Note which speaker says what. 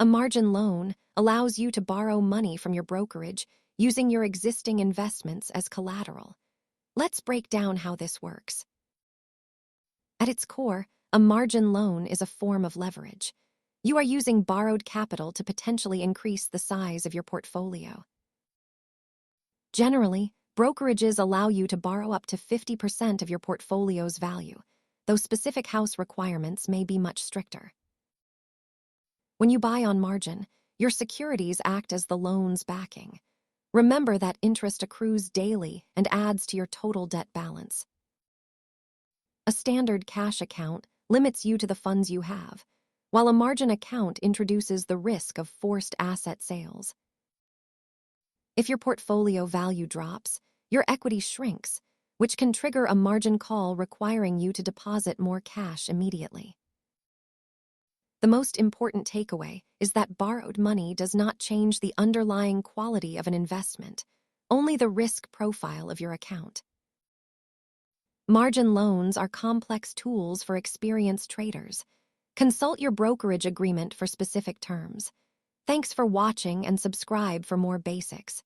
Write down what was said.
Speaker 1: A margin loan allows you to borrow money from your brokerage using your existing investments as collateral. Let's break down how this works. At its core, a margin loan is a form of leverage. You are using borrowed capital to potentially increase the size of your portfolio. Generally, brokerages allow you to borrow up to 50% of your portfolio's value, though specific house requirements may be much stricter. When you buy on margin, your securities act as the loan's backing. Remember that interest accrues daily and adds to your total debt balance. A standard cash account limits you to the funds you have, while a margin account introduces the risk of forced asset sales. If your portfolio value drops, your equity shrinks, which can trigger a margin call requiring you to deposit more cash immediately. The most important takeaway is that borrowed money does not change the underlying quality of an investment, only the risk profile of your account. Margin loans are complex tools for experienced traders. Consult your brokerage agreement for specific terms. Thanks for watching and subscribe for more basics.